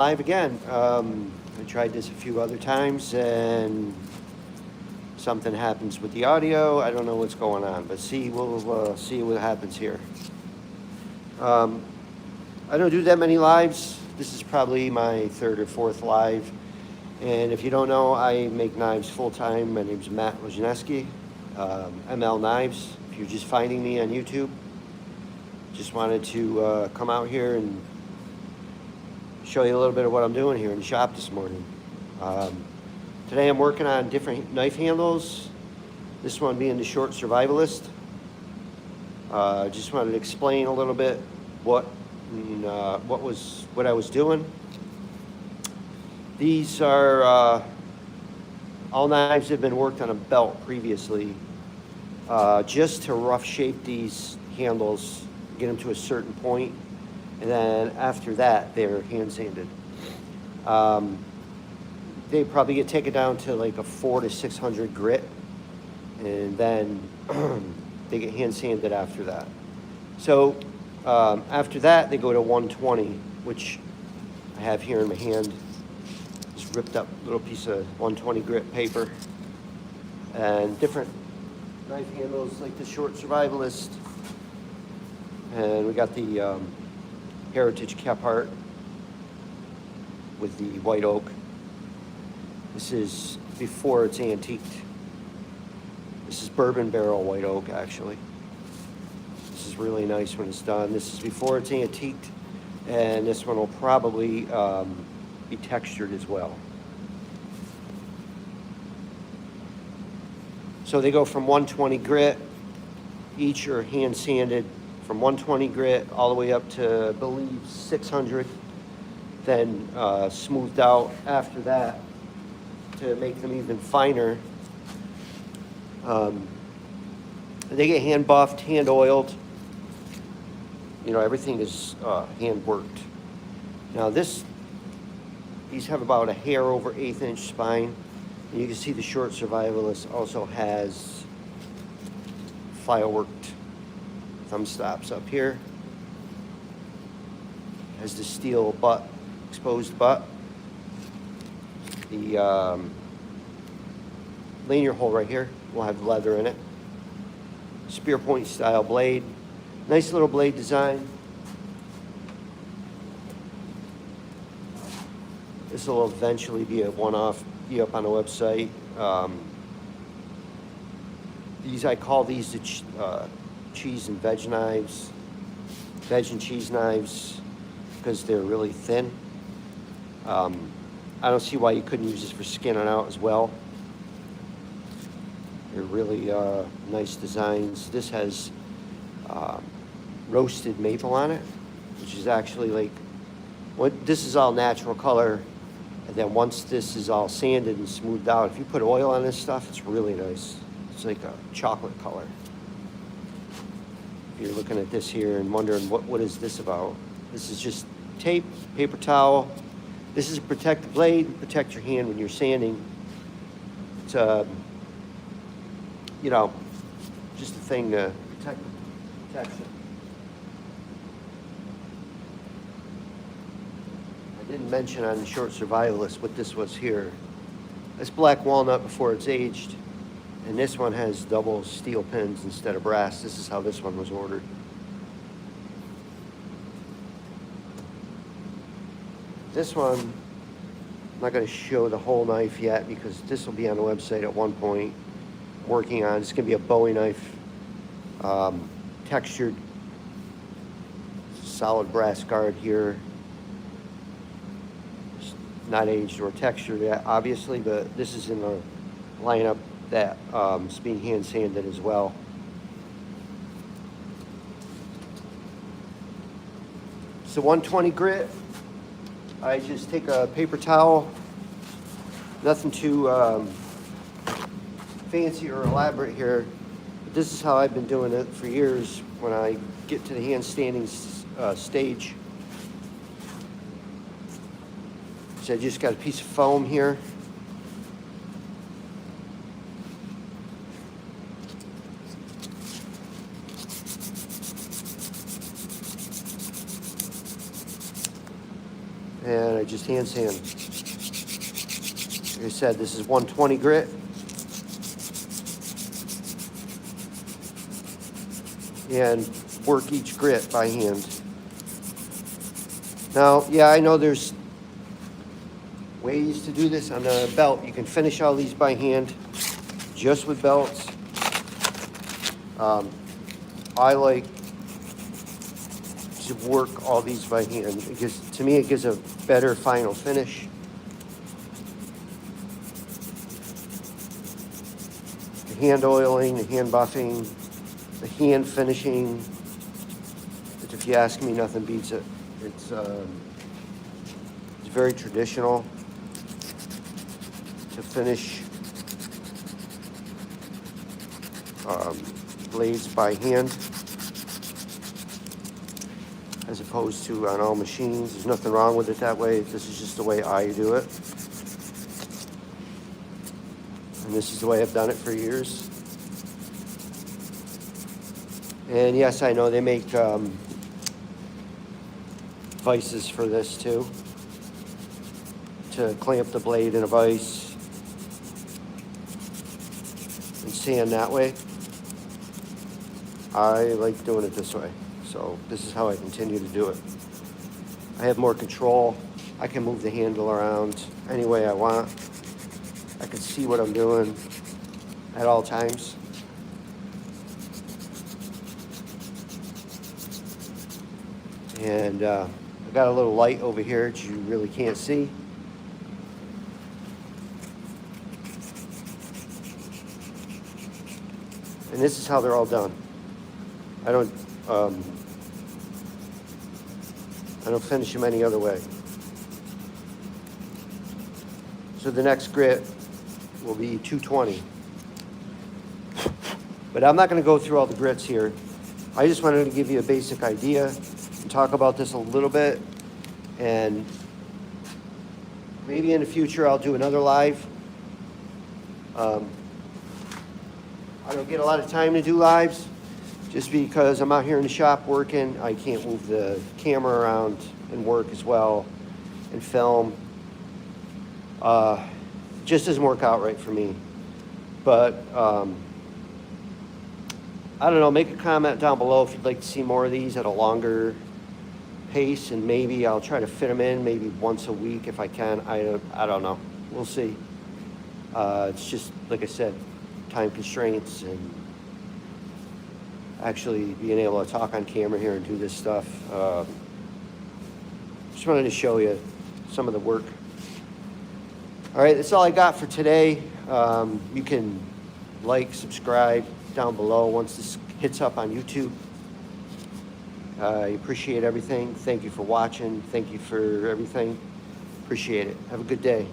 Live again. I tried this a few other times and something happens with the audio. I don't know what's going on, but we'll see what happens here. I don't do that many lives. This is probably my third or fourth live. And if you don't know, I make knives full time. My name's Matt Wojnowski, ML Knives. If you're just finding me on YouTube, just wanted to come out here and show you a little bit of what I'm doing here in the shop this morning. Today I'm working on different knife handles. This one being the short survivalist. Just wanted to explain a little bit what I was doing. These are all knives that have been worked on a belt previously, just to rough shape these handles, get them to a certain point. And then after that, they're hand sanded. They probably get taken down to like a 400 to 600 grit, and then they get hand sanded after that. So after that, they go to 120, which I have here in my hand. Just ripped up little piece of 120 grit paper, and different knife handles like the short survivalist, and we got the Heritage Kephart with the white oak. This is before it's antiqued. This is bourbon barrel white oak, actually. This is really nice when it's done. This is before it's antiqued, and this one will probably be textured as well. So they go from 120 grit, each are hand sanded from 120 grit all the way up to, I believe, 600, then smoothed out after that to make them even finer. They get hand buffed, hand oiled. You know, everything is hand worked. Now these have about a hair over 1/8 inch spine. And you can see the short survivalist also has file worked thumb stops up here. Has the steel butt, exposed butt. The lanyard hole right here will have leather in it. Spear point style blade. Nice little blade design. This will eventually be a one-off, be up on the website. I call these the cheese and veg knives, veg and cheese knives, because they're really thin. I don't see why you couldn't use this for skinning out as well. They're really nice designs. This has roasted maple on it, which is actually like, this is all natural color. And then once this is all sanded and smoothed out, if you put oil on this stuff, it's really nice. It's like a chocolate color. If you're looking at this here and wondering what is this about, this is just tape, paper towel. This is to protect the blade, protect your hand when you're sanding. It's you know, just a thing to protect the protection. I didn't mention on the short survivalist what this was here. That's black walnut before it's aged, and this one has double steel pins instead of brass. This is how this one was ordered. This one, I'm not going to show the whole knife yet because this will be on the website at one point. Working on, it's going to be a Bowie knife, textured, solid brass guard here. It's not aged or textured yet, obviously, but this is in the lineup that is being hand sanded as well. So 120 grit. I just take a paper towel, nothing too fancy or elaborate here, but this is how I've been doing it for years when I get to the hand standing stage. So I just got a piece of foam here. And I just hand sand. Like I said, this is 120 grit. And work each grit by hand. Now, yeah, I know there's ways to do this on a belt. You can finish all these by hand, just with belts. I like to work all these by hand because to me it gives a better final finish. The hand oiling, the hand buffing, the hand finishing, which if you ask me, nothing beats it. It's very traditional to finish blades by hand as opposed to on all machines. There's nothing wrong with it that way. This is just the way I do it. And this is the way I've done it for years. And yes, I know they make vices for this too, to clamp the blade in a vise and sand that way. I like doing it this way, so this is how I continue to do it. I have more control. I can move the handle around any way I want. I can see what I'm doing at all times. And I got a little light over here that you really can't see. And this is how they're all done. I don't finish them any other way. So the next grit will be 220. But I'm not going to go through all the grits here. I just wanted to give you a basic idea and talk about this a little bit. And maybe in the future I'll do another live. I don't get a lot of time to do lives just because I'm out here in the shop working. I can't move the camera around and work as well and film. Just doesn't work out right for me. But I don't know, make a comment down below if you'd like to see more of these at a longer pace, and maybe I'll try to fit them in maybe once a week if I can. I don't know. We'll see. It's just, like I said, time constraints and actually being able to talk on camera here and do this stuff. Just wanted to show you some of the work. All right, that's all I got for today. You can like, subscribe down below once this hits up on YouTube. I appreciate everything. Thank you for watching. Thank you for everything. Appreciate it. Have a good day.